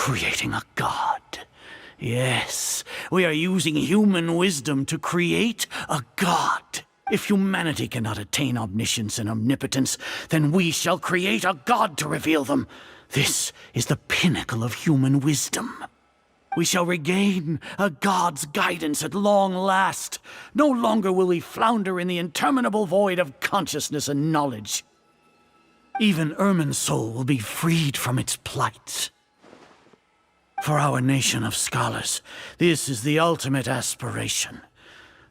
creating a god. Yes, we are using human wisdom to create a god. If humanity cannot attain omniscience and omnipotence, then we shall create a god to reveal them. This is the pinnacle of human wisdom. We shall regain a god's guidance at long last. No longer will we flounder in the interminable void of consciousness and knowledge. Even Ermin's soul will be freed from its plight. For our nation of scholars, this is the ultimate aspiration.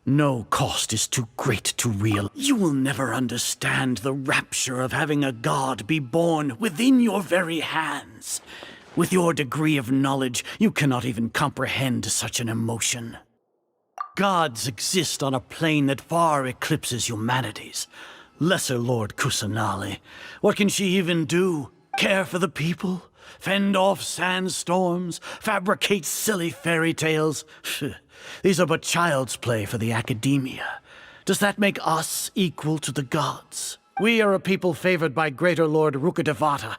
No cost is too great to realize. You will never understand the rapture of having a god be born within your very hands. With your degree of knowledge, you cannot even comprehend such an emotion. Gods exist on a plane that far eclipses humanity's. Lesser Lord Kusanali. What can she even do? Care for the people? Fend off sandstorms? Fabricate silly fairy tales? These are but child's play for the academia. Does that make us equal to the gods? We are a people favored by Greater Lord Rukadevata.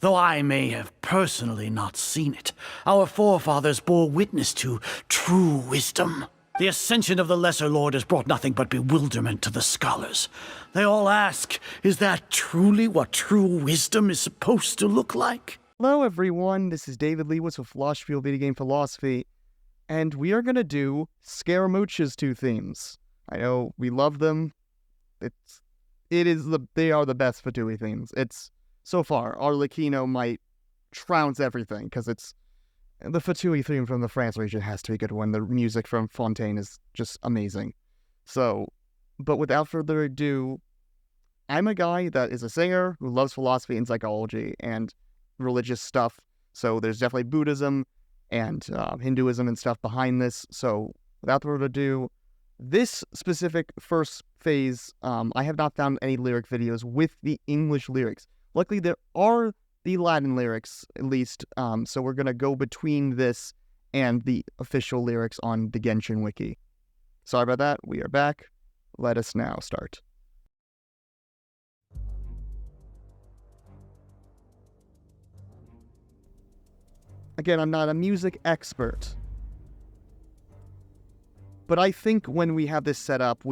Though I may have personally not seen it, our forefathers bore witness to true wisdom. The ascension of the Lesser Lord has brought nothing but bewilderment to the scholars. They all ask, is that truly what true wisdom is supposed to look like? Hello everyone, this is David Lewis with Philosophy Video Game Philosophy, and we are going to do Scaramouche's two themes. I know we love them. They are the best Fatui themes. It's, so far, Arlecchino might trounce everything, because it's the Fatui theme from the France region has to be a good one. The music from Fontaine is just amazing. So, but without further ado, I'm a guy that is a singer who loves philosophy and psychology and religious stuff. So there's definitely Buddhism and Hinduism and stuff behind this. So without further ado, this specific first phase, I have not found any lyric videos with the English lyrics. Luckily, there are the Latin lyrics, at least, so we're going to go between this and the official lyrics on the Genshin wiki. Sorry about that, we are back. Let us now start. Again, I'm not a music expert, but I think when we have this set up,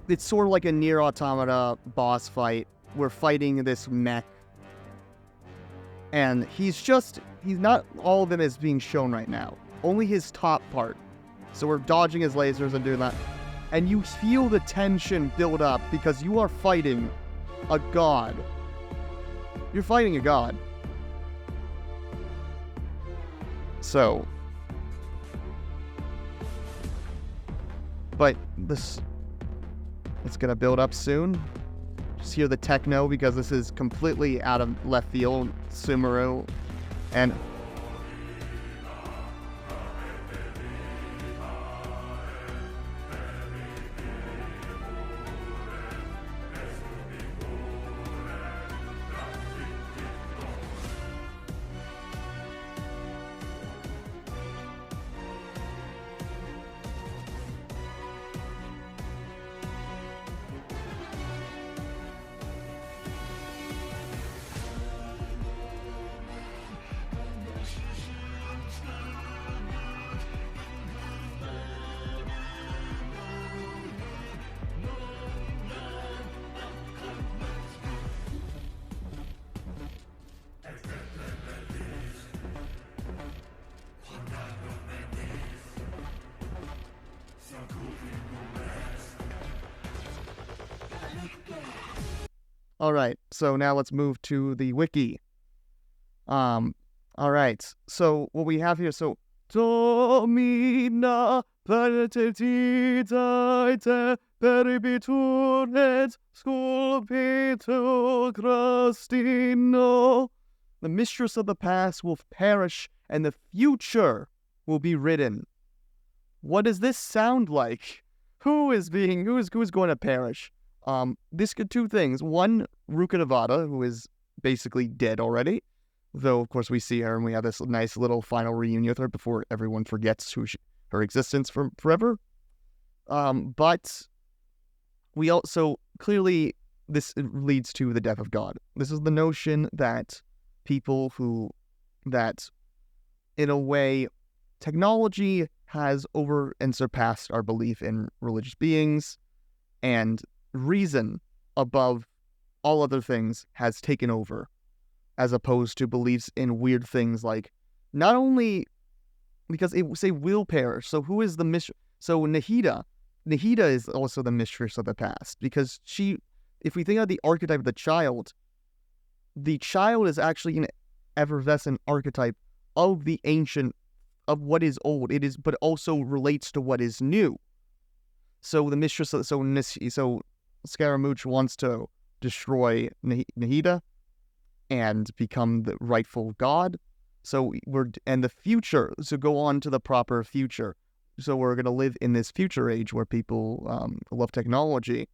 it's sort of like a Nier Automata boss fight. We're fighting this mech. And he's not all of him is being shown right now. Only his top part. So we're dodging his lasers and doing that. And you feel the tension build up because you are fighting a god. You're fighting a god. So. But it's gonna build up soon. Just hear the techno because this is completely out of left field. Sumeru and Alright, so now let's move to the wiki. Alright, so what we have here, so Domina planetitite peribituret sculpitur crustino. The mistress of the past will perish and the future will be written. What does this sound like? Who is going to perish? This could two things. One, Rukadevata, who is basically dead already. Though, of course, we see her and we have this nice little final reunion with her before everyone forgets her existence for forever. But we also, clearly, this leads to the death of God. This is the notion that people who, that in a way, technology has over and surpassed our belief in religious beings, and reason above all other things has taken over, as opposed to beliefs in weird things like, not only because it say will perish. So who is the mistress? So Nahida is also the mistress of the past, because she, if we think of the archetype of the child is actually an effervescent archetype of the ancient, of what is old. It is, but also relates to what is new. So the mistress, so Scaramouche wants to destroy Nahida and become the rightful god. So and the future, so go on to the proper future. So we're going to live in this future age where people love technology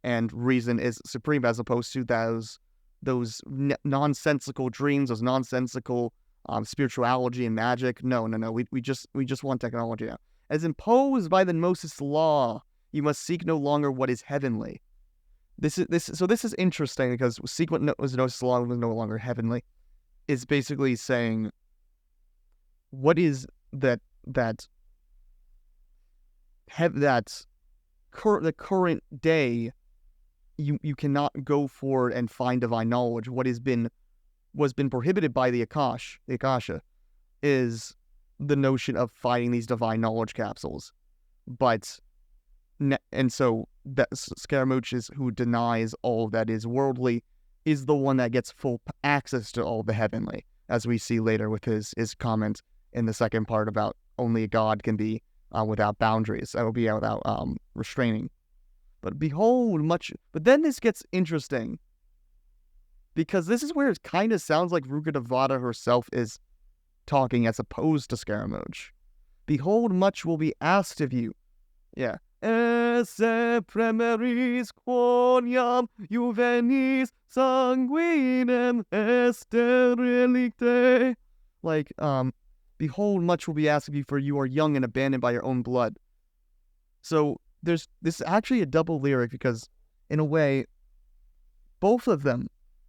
and reason is supreme, as opposed to those nonsensical dreams, those nonsensical spirituality and magic. No. We just want technology now. As imposed by the Gnosis law, you must seek no longer what is heavenly. This is interesting, because seek what Gnosis law was no longer heavenly is basically saying, what is the current day, you cannot go forward and find divine knowledge. What was been prohibited by the Akasha is the notion of finding these divine knowledge capsules. And so that Scaramouche, who denies all that is worldly, is the one that gets full access to all the heavenly, as we see later with his comment in the second part about only a god can be without boundaries. That will be without restraining. But behold, but then this gets interesting, because this is where it kind of sounds like Rukkhadevata herself is talking, as opposed to Scaramouche. Behold, much will be asked of you. Yeah. Esse premeris quoniam juvenis sanguinem est relicte. Like, behold, much will be asked of you, for you are young and abandoned by your own blood. So this is actually a double lyric, because in a way, both of them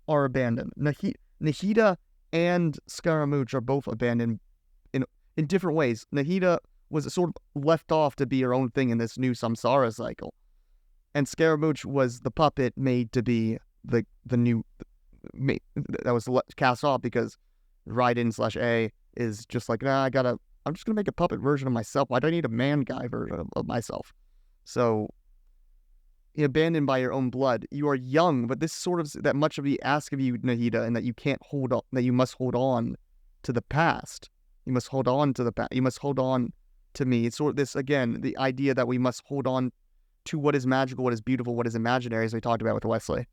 are abandoned. Nahida and Scaramouche are both abandoned in different ways. Nahida was sort of left off to be her own thing in this new samsara cycle, and Scaramouche was the puppet made to be the new that was cast off, because Raiden/A is just like, I'm just gonna make a puppet version of myself. Why do I need a man guy version of myself? So, abandoned by your own blood. You are young, but this sort of, that much of the ask of you, Nahida, and that you can't hold on, that you must hold on to the past. You must hold on to the past. You must hold on to me. It's sort of this, again, the idea that we must hold on to what is magical, what is beautiful, what is imaginary, as we talked about with Wesley.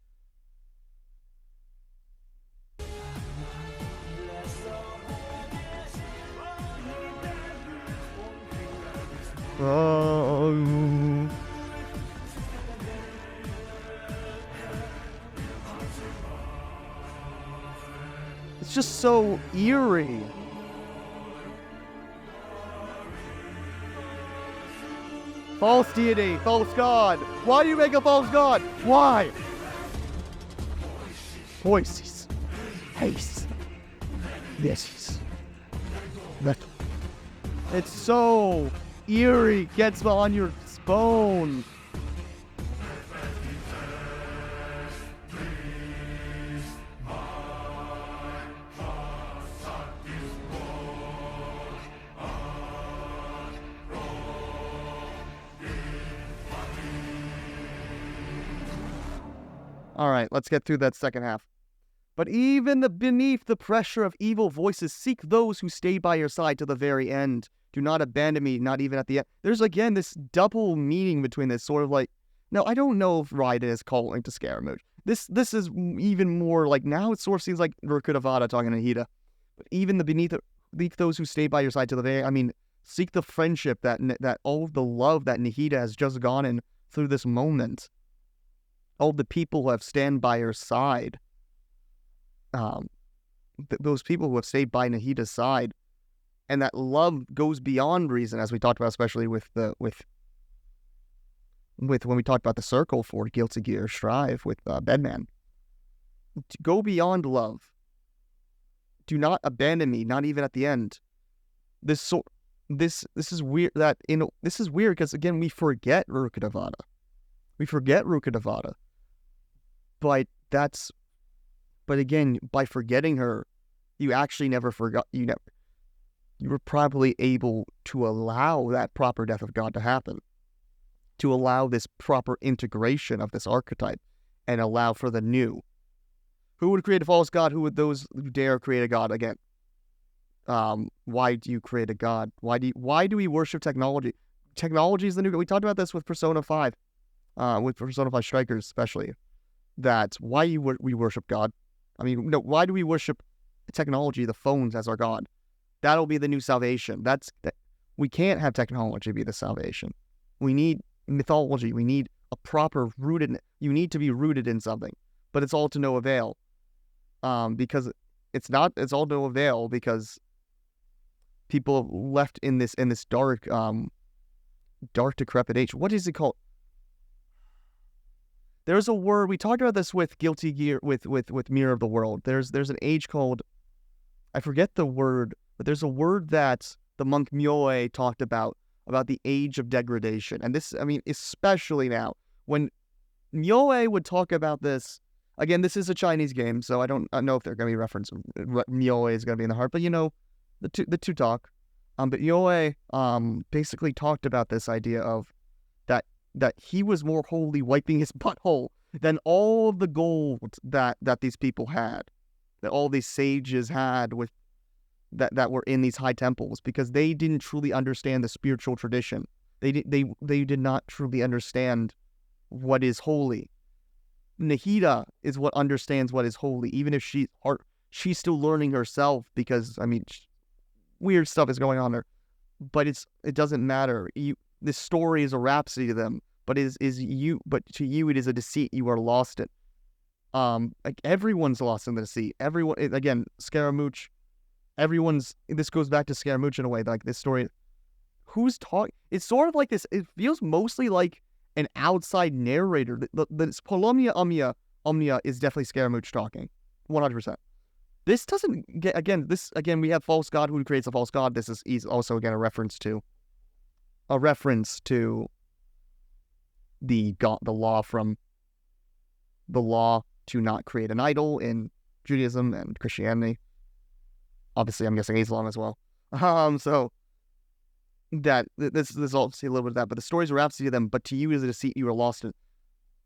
It's just so eerie. False deity, false god. Why do you make a false god? Why? Voices. Haste. This. Metal. It's so eerie. Gets on your bone. All right, let's get through that second half. But even beneath the pressure of evil voices, seek those who stay by your side to the very end. Do not abandon me, not even at the end. There's, again, this double meaning between this, sort of like, now, I don't know if Raiden is calling to Scaramouche. This is even more like, now it sort of seems like Rukkhadevata talking to Nahida. But even beneath those who stay by your side to the very, seek the friendship, that all of the love that Nahida has just gone in through this moment. All the people who have stand by her side, those people who have stayed by Nahida's side, and that love goes beyond reason, as we talked about, especially with when we talked about the circle for Guilty Gear Strive with Bedman. To go beyond love, Do not abandon me, not even at the end. This is weird. This is weird because again we forget Rukkhadevata. But again, by forgetting her, you actually never forgot. You were probably able to allow that proper death of God to happen, to allow this proper integration of this archetype, and allow for the new. Who would create a false god? Who would those who dare create a god again? Why do you create a god? Why do we worship technology? Technology is the new god. We talked about this with Persona 5, with Persona 5 Strikers especially. That why we worship God. I mean, no, why do we worship technology, the phones, as our god? That'll be the new salvation. We can't have technology be the salvation. We need mythology. We need a proper rooted. You need to be rooted in something, but it's all to no avail. Because it's all to no avail because people left in this dark, decrepit age. What is it called? There's a word, we talked about this with Guilty Gear, with Mirror of the World. There's an age called, I forget the word, but there's a word that the monk Myoe talked about the age of degradation. And this, I mean, especially now, when Myoe would talk about this, again, this is a Chinese game, so I don't know if they're going to be referenced, Myoe is going to be in the heart, but you know, the two talk. But Myoe basically talked about this idea of that he was more holy wiping his butthole than all of the gold that these people had, that all these sages had with that were in these high temples, because they didn't truly understand the spiritual tradition. They did not truly understand what is holy. Nahida is what understands what is holy, even if she's still learning herself, because I mean, weird stuff is going on there, but it doesn't matter. This story is a rhapsody to them, but but to you it is a deceit you are lost in. Like everyone's lost in the deceit. Everyone, again, Scaramouche. This goes back to Scaramouche in a way. Like this story, who's talking? It's sort of like this. It feels mostly like an outside narrator. This Polumnia Omnia is definitely Scaramouche talking, 100%. This doesn't get again. We have false god who creates a false god. This is also again a reference to the law to not create an idol in Judaism and Christianity. Obviously, I'm guessing Islam as well. So that this obviously a little bit of that, but the stories are rhapsody to them. But to you is a deceit you are lost in,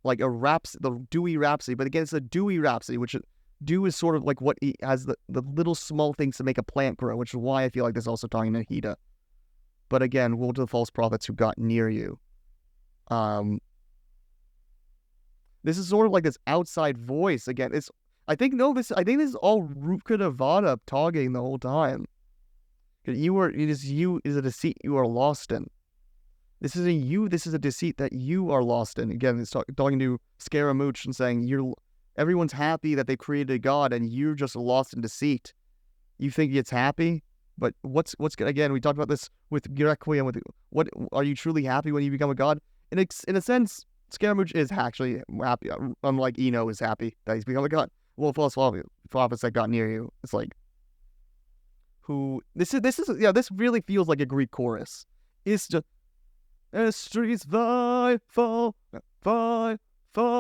like a rhapsody, the dewy rhapsody. But again, it's a dewy rhapsody, which dew is sort of like what has the little small things to make a plant grow, which is why I feel like this is also talking to Nahida. But again, woe to the false prophets who got near you. This is sort of like this outside voice. Again, I think this is all Rukkhadevata talking the whole time. It is a deceit you are lost in. This is a deceit that you are lost in. Again, it's talking to Scaramouche and saying everyone's happy that they created a god and you're just lost in deceit. You think it's happy? But what's good? Again, we talked about this with Requiem. What are you truly happy when you become a god? In a sense, Scaramouche is actually happy. Unlike Eno is happy that he's become a god. Well, false prophets that got near you. It's like this really feels like a Greek chorus. It's just Estris thy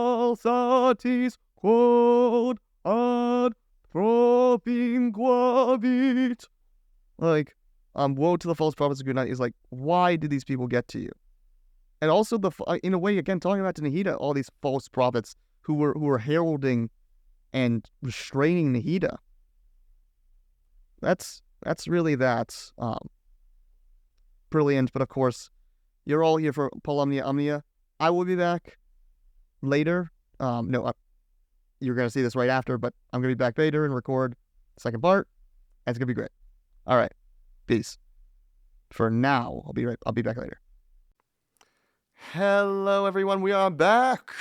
falsities quod ad propinquavit. Like, woe to the false prophets of good night is like, why did these people get to you? And also in a way, again, talking about to Nahida, all these false prophets who were heralding and restraining Nahida. That's really brilliant. But of course, you're all here for Polumnia Omnia. I will be back later. You're gonna see this right after, but I'm gonna be back later and record the second part, and it's gonna be great. All right, peace. For now, I'll be back later. Hello, everyone. We are back,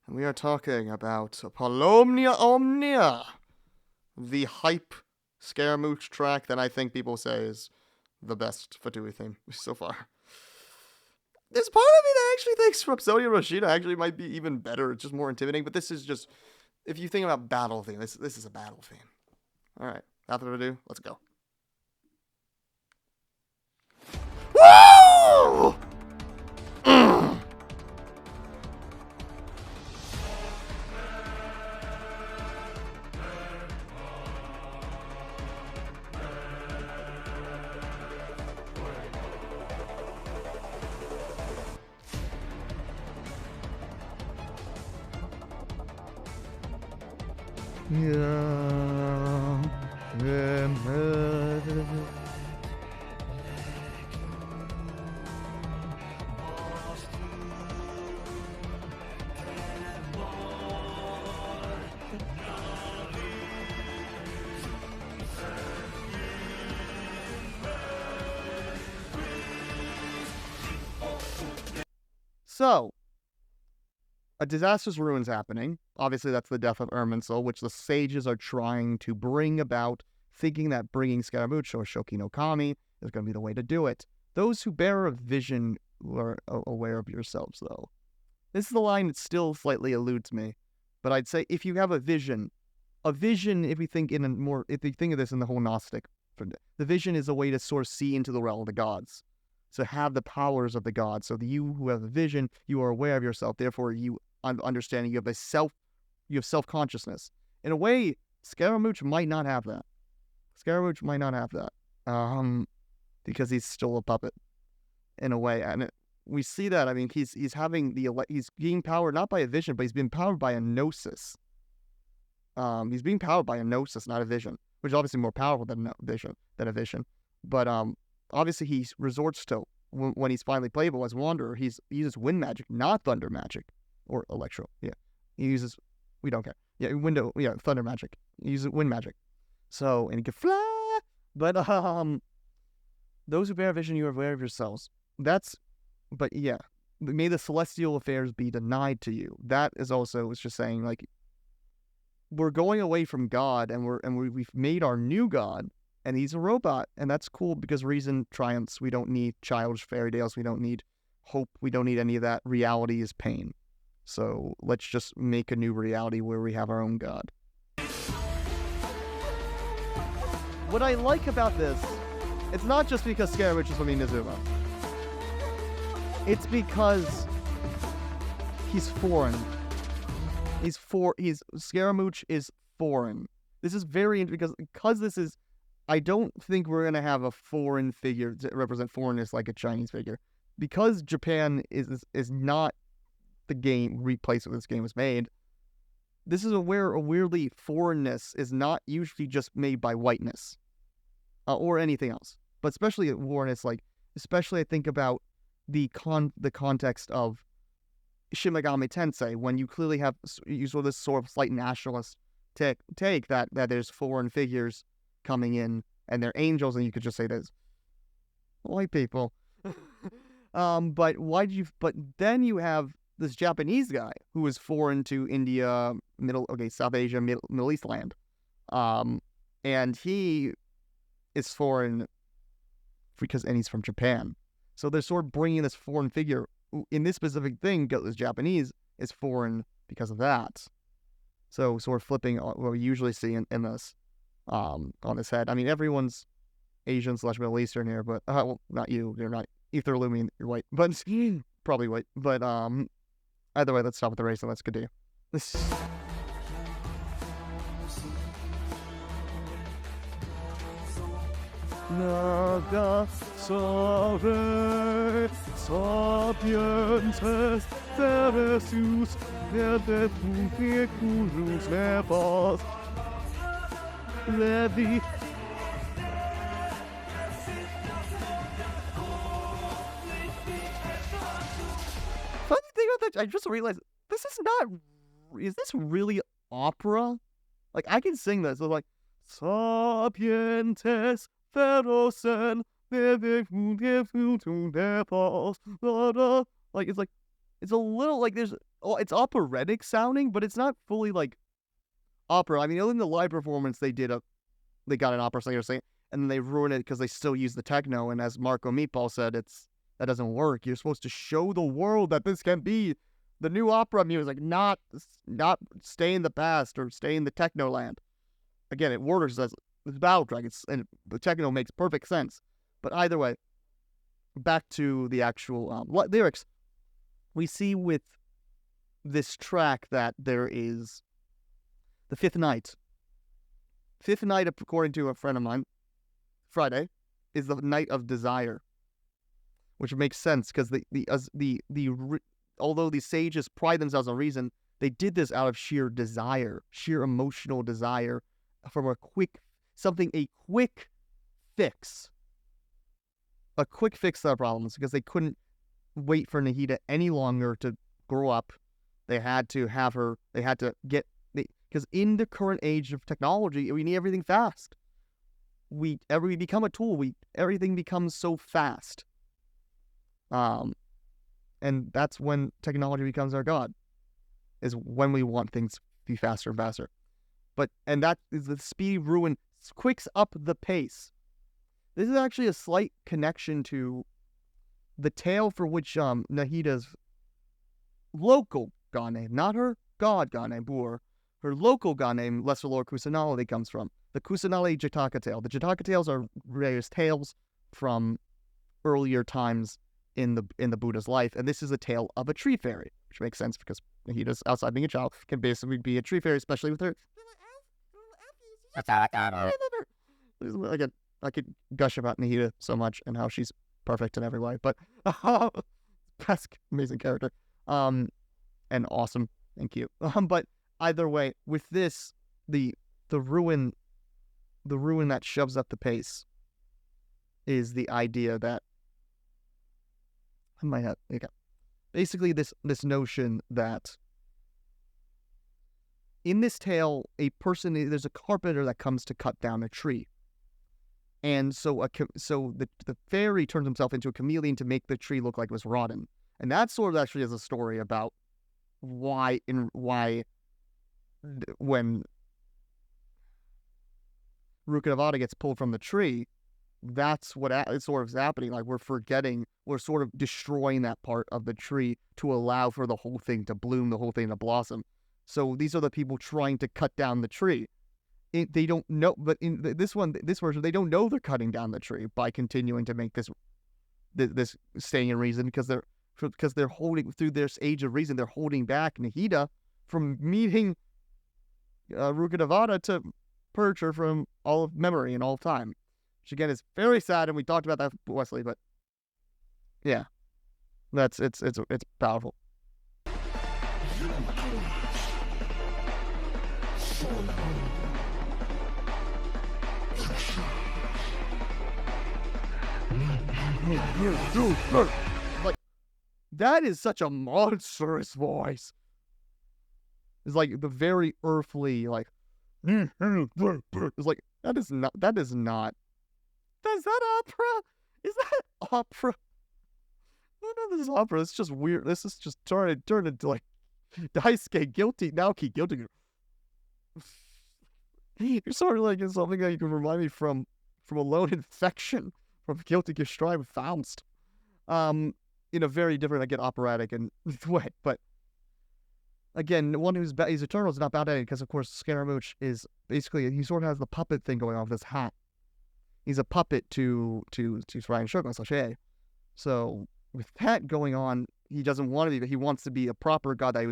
and we are talking about Polumnia Omnia, the hype Scaramouche track that I think people say is the best Fatui theme so far. There's part of me that actually thinks Rhapsodia Roscida actually might be even better. It's just more intimidating, but this is just, if you think about battle theme, this is a battle theme. All right. without further ado, let's go. Woo! So, a disastrous ruin's happening. Obviously, that's the death of Irminsul, which the sages are trying to bring about, thinking that bringing Scaramouche or Shouki no Kami is going to be the way to do it. Those who bear a vision are aware of yourselves, though. This is the line that still slightly eludes me, but I'd say if you have a vision, if we think if you think of this in the whole Gnostic, the vision is a way to sort of see into the realm of the gods. So have the powers of the gods. So you who have a vision, you are aware of yourself. Therefore, you understanding you have self-consciousness. In a way, Scaramouche might not have that. Because he's still a puppet, in a way. And we see that. I mean, he's being powered not by a vision, but he's being powered by a gnosis. He's being powered by a gnosis, not a vision, which is obviously more powerful than a vision. But obviously, he resorts to, when he's finally playable as Wanderer, he uses wind magic, not thunder magic. Or electro, yeah. He uses, we don't care. Yeah, thunder magic. He uses wind magic. So, and he can fly. But, those who bear vision, you are aware of yourselves. But yeah. May the celestial affairs be denied to you. That is also, it's just saying, like, we're going away from God, and we've made our new God, and he's a robot, and that's cool because reason triumphs. We don't need childish fairy tales. We don't need hope. We don't need any of that. Reality is pain. So let's just make a new reality where we have our own God. What I like about this, it's not just because Scaramouche is from Inazuma. It's because he's foreign. Scaramouche is foreign. This is very interesting because this is, I don't think we're going to have a foreign figure to represent foreignness like a Chinese figure. Because Japan is not the place where this game was made, this is where a weirdly foreignness is not usually just made by whiteness or anything else, but especially foreignness. Especially I think about the context of Shin Megami Tensei, when you clearly have this sort of slight nationalist take that there's foreign figures coming in and they're angels, and you could just say there's white people. But then you have this Japanese guy who is foreign to India, South Asia, Middle East land. And he is foreign and he's from Japan. So they're sort of bringing this foreign figure in this specific thing, is Japanese, is foreign because of that. So sort of flipping what we usually see in this, on his head. I mean, everyone's Asian/Middle Eastern here, but, well, not you. You're not. Ether Lumion, you're white, but probably white. But either way, let's stop with the race and let's continue. Naga sare sapientes teresus verde curus levas levi. Funny thing about that, I just realized this is not. Is this really opera? Like, I can sing this. It's like sapientes ferosen like it's a little like it's operatic sounding, but it's not fully like opera. I mean, other than the live performance, they got an opera singer singing, and then they ruined it because they still use the techno. And as Marco Meatball said, that doesn't work. You're supposed to show the world that this can be the new opera music, not stay in the past or stay in the techno land. Again, it works as battle track. And the techno makes perfect sense. But either way, back to the actual lyrics. We see with this track that there is the fifth night. Fifth night, according to a friend of mine, Friday, is the night of desire, which makes sense because although the sages pride themselves on reason, they did this out of sheer desire, sheer emotional desire, from a quick fix to their problems, because they couldn't wait for Nahida any longer to grow up. They had to have her. They had to get, because in the current age of technology, we need everything fast. We become a tool. Everything becomes so fast. And that's when technology becomes our god. Is when we want things to be faster and faster. And that is the speedy ruin quicks up the pace. This is actually a slight connection to the tale for which Nahida's local god name, not her god name, Boor, her local god name, Lesser Lord Kusanali, comes from. The Kusanali-Jataka tale. The Jataka tales are various tales from earlier times in the Buddha's life, and this is a tale of a tree fairy, which makes sense because Nahida's, outside being a child, can basically be a tree fairy, especially with her. Again, I could gush about Nahida so much and how she's perfect in every way, but best amazing character, and awesome and cute. But either way, with this, the ruin that shoves up the pace is the idea that basically this notion that in this tale, there's a carpenter that comes to cut down a tree. And so the fairy turns himself into a chameleon to make the tree look like it was rotten. And that sort of actually is a story about why when Rukkhadevata gets pulled from the tree, that's what it's sort of happening. Like we're sort of destroying that part of the tree to allow for the whole thing to bloom, the whole thing to blossom. So these are the people trying to cut down the tree. They don't know, but in this version, they don't know they're cutting down the tree by continuing to make this staying in reason, because they're holding, through this age of reason, they're holding back Nahida from meeting Rukkhadevata to purge her from all of memory and all of time, which again is very sad, and we talked about that, Wesley. But yeah, it's powerful. Like, that is such a monstrous voice. It's like the very earthly, like, it's like, that's that opera? Is that opera? No, this is opera. It's just weird. This is just turned into like Daisuke guilty. Naoki guilty. You're sort of like something that you can remind me from Alone Infection, from Guilty Gear Strive with Faust. In a very different, again, operatic and way. But again, the one he's eternal is not bound to anything, because of course Scaramouche is basically, he sort of has the puppet thing going on with his hat. He's a puppet to Ryan Shouki. So with that going on, he doesn't want to be, but he wants to be a proper god that he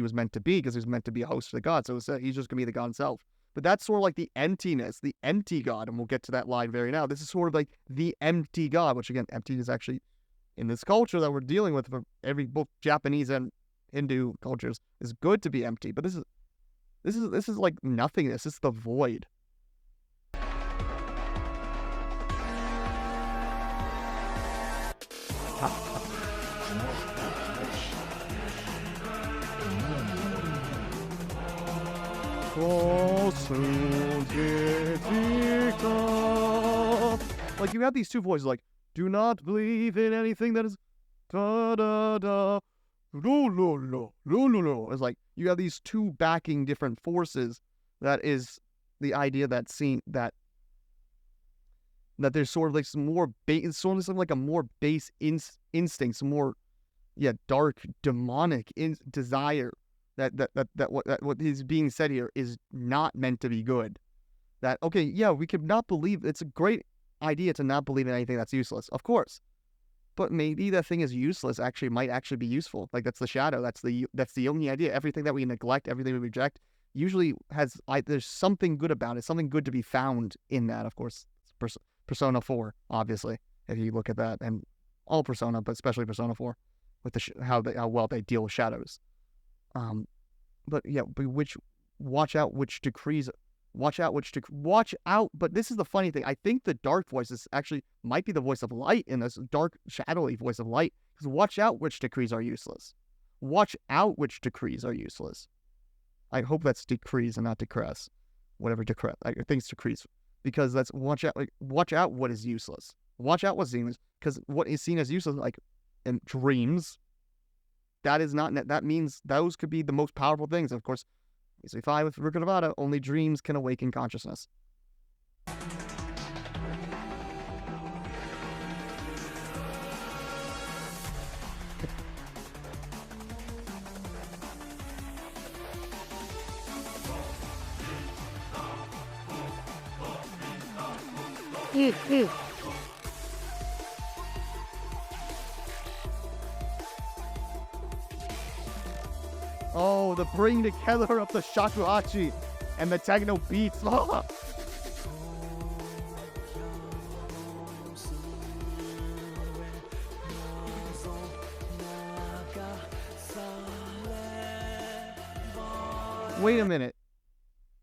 was meant to be, because he was meant to be a host of the god. So he's just gonna be the god himself. But that's sort of like the emptiness, the empty god, and we'll get to that line very now. This is sort of like the empty god, which again, empty is actually in this culture that we're dealing with, for both Japanese and Hindu cultures, is good to be empty. But this is like nothingness. This is the void. Like, you have these two voices, like, do not believe in anything that is da da da lo lo lo lo lo lo. It's like you have these two backing different forces. That is the idea that there's sort of like some more it's sort of something like a more base instinct, some more dark demonic desire that what is being said here is not meant to be good. that, okay, yeah, we could not believe, it's a great idea to not believe in anything that's useless, of course. But maybe that thing is useless might actually be useful. Like, that's the shadow. That's the only idea. Everything that we neglect, everything we reject, usually there's something good about it, something good to be found in that. Of course, Persona 4, obviously, if you look at that, and all Persona, but especially Persona 4, with how well they deal with shadows. But yeah, watch out, but this is the funny thing. I think the dark voice is actually might be the voice of light in this dark, shadowy voice of light. Because watch out which decrees are useless. Watch out which decrees are useless. I hope that's decrees and not decrease. Whatever decrease. I think it's decrees. Because that's watch out what is useless. Watch out what's useless. Because what is seen as useless, like in dreams, that means those could be the most powerful things. Of course, so 5 with Rhapsodia, only dreams can awaken consciousness. Oh, the bring together of the shakuhachi and the techno beats. Wait a minute.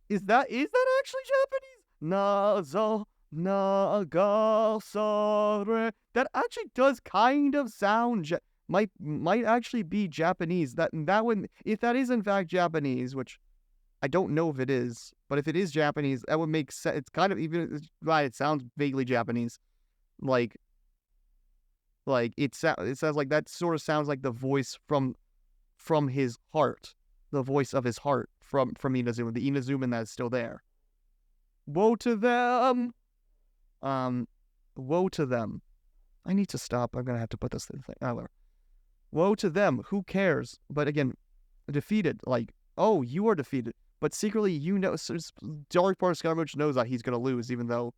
Is that actually Japanese? Nazo naga sore. That actually does kind of sound might actually be Japanese. That one, if that is in fact Japanese, which I don't know if it is, but if it is Japanese, that would make sense. It's kind of right. It sounds vaguely Japanese, like it sounds like that sort of sounds like the voice from his heart, the voice of his heart from Inazuma, the Inazuma that is still there. Woe to them. Woe to them. I need to stop. I'm gonna have to put this thing. Woe to them. Who cares? But again, defeated. Like, oh, you are defeated. But secretly, Dark Part of Scaramouche knows that he's gonna lose, even though,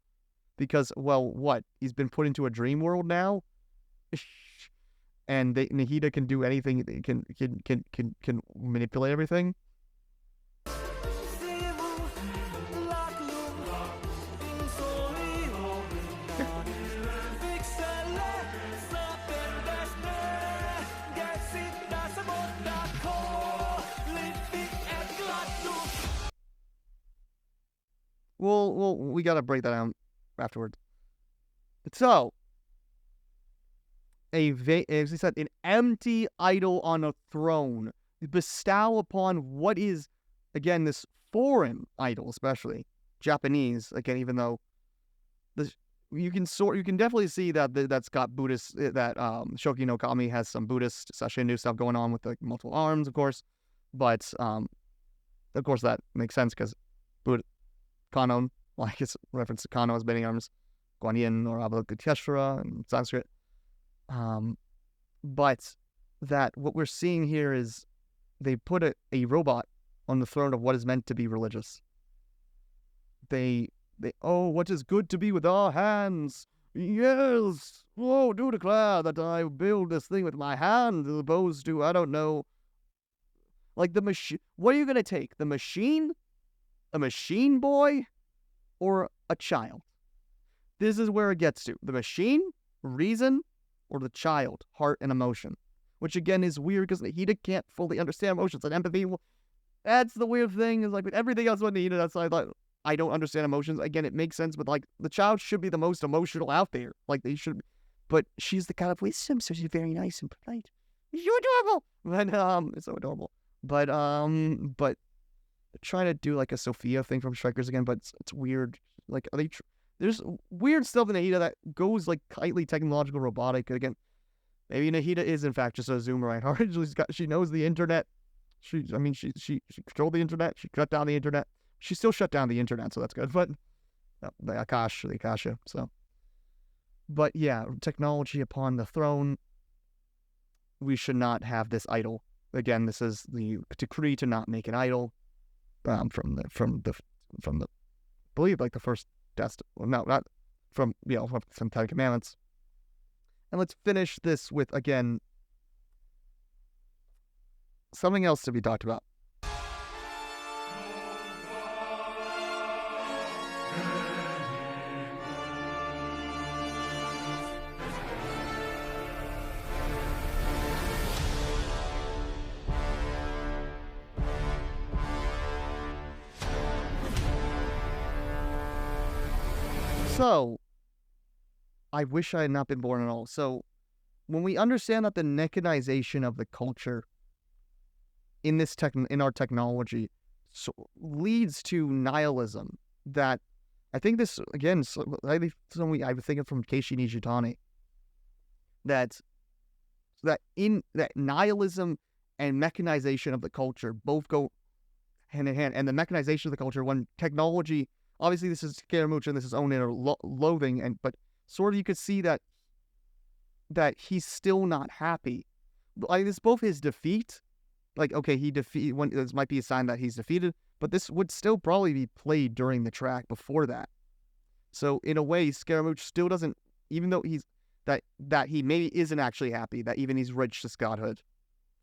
because, well, what? He's been put into a dream world now, and Nahida can do anything. Can manipulate everything. Well, we gotta break that down afterwards. So, as he said, an empty idol on a throne, bestow upon what is, again, this foreign idol, especially Japanese. Again, even though you can definitely see that's got Buddhist, that Shouki no Kami has some Buddhist Shindu stuff going on with like multiple arms, of course. But of course that makes sense because Buddha. Kano, like it's reference to Kano as many arms, Guanyin or Avalokiteshvara in Sanskrit. But that what we're seeing here is they put a robot on the throne of what is meant to be religious. What is good to be with our hands? Yes. Oh, do declare that I build this thing with my hand as opposed to, I don't know, like the machine. What are you going to take? The machine? A machine boy, or a child? This is where it gets to. The machine, reason, or the child, heart and emotion. Which again is weird because Nahida can't fully understand emotions and empathy. Well, that's the weird thing, is like with everything else with Nahida, that's why I thought, I don't understand emotions. Again, it makes sense, but like the child should be the most emotional out there. Like they should, but she's the kind of wisdom, so she's very nice and polite. You're adorable. But it's so adorable. But trying to do like a Sophia thing from Strikers again, but it's weird. Like there's weird stuff in Nahida that goes like highly technological, robotic. Again, maybe Nahida is in fact just a Zoomer at heart. She knows the internet. She controlled the internet. She shut down the internet. She still shut down the internet, so that's good. But the Akasha. So, but yeah, technology upon the throne. We should not have this idol. Again, this is the decree to not make an idol. From the believe, like the first well, no, not from, from some Ten Commandments. And let's finish this with, again, something else to be talked about. So, I wish I had not been born at all. So, when we understand that the mechanization of the culture in our technology leads to nihilism, that I think this, again, I've been thinking from Keishi Nijitani, that nihilism and mechanization of the culture both go hand in hand. And the mechanization of the culture, when technology, obviously this is Scaramouche and this is own inner loathing, but sort of you could see that he's still not happy. Like, it's both his defeat, like, okay, this might be a sign that he's defeated, but this would still probably be played during the track before that. So in a way, Scaramouche still doesn't, even though that he maybe isn't actually happy, that even he's reached this godhood.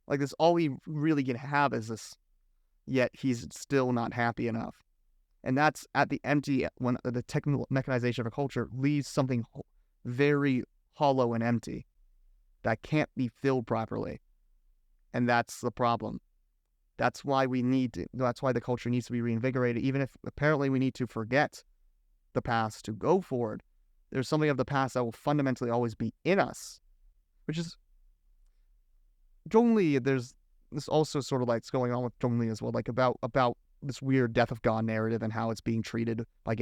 Like, this, all he really can have is this, yet he's still not happy enough. And that's at the empty, when the technical mechanization of a culture leaves something very hollow and empty that can't be filled properly. And that's the problem. That's why the culture needs to be reinvigorated, even if apparently we need to forget the past to go forward. There's something of the past that will fundamentally always be in us, which is Zhongli. There's this also sort of like going on with Zhongli as well, like about this weird death of God narrative and how it's being treated by the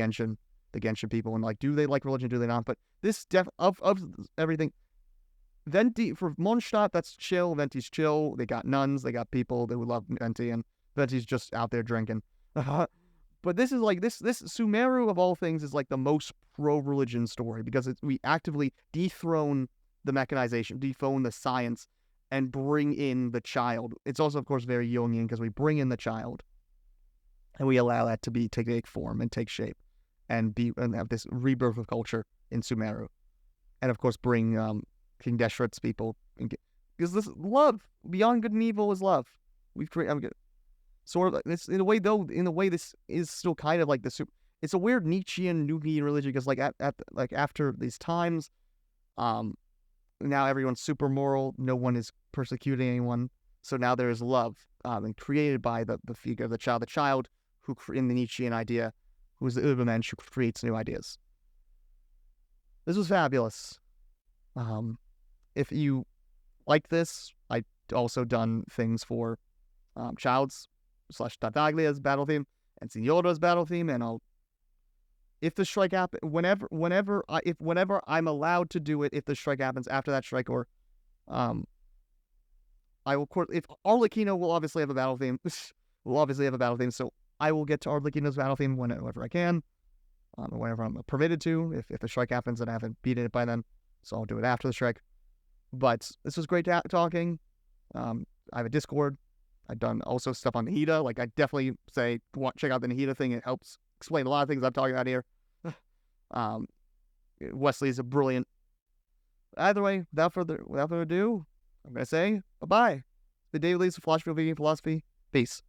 Genshin people, and like, do they like religion, do they not? But this death of everything, Venti, for Mondstadt, that's chill. Venti's chill. They got nuns, they got people that would love Venti, and Venti's just out there drinking. But this is like, this Sumeru of all things is like the most pro-religion story, because we actively dethrone the mechanization, dethrone the science, and bring in the child. It's also, of course, very Jungian, because we bring in the child and we allow that to take form and take shape and have this rebirth of culture in Sumeru. And of course, bring King Deshret's people, because this love beyond good and evil is love. We've created sort of this in a way, though. In a way, this is still kind of like it's a weird Nietzschean Jungian religion, because like after these times, now everyone's super moral. No one is persecuting anyone. So now there is love, and created by the figure of the child who, in the Nietzschean idea, who is the Übermensch, who creates new ideas. This was fabulous. If you like this, I also done things for Child's / Tartaglia's battle theme and Signora's battle theme, and if the strike happens, whenever I'm allowed to do it, if the strike happens after that strike, or I will, if Arlecchino will obviously have a battle theme, so I will get to Arlecchino's battle theme whenever I can, whenever I'm permitted to, if the strike happens and I haven't beaten it by then, so I'll do it after the strike. But this was great talking. I have a Discord. I've done also stuff on Nahida. Like, I definitely say, check out the Nahida thing. It helps explain a lot of things I'm talking about here. Wesley is a brilliant. Either way, without further ado, I'm going to say bye-bye. The Daily Leaves of Philosophy. Peace.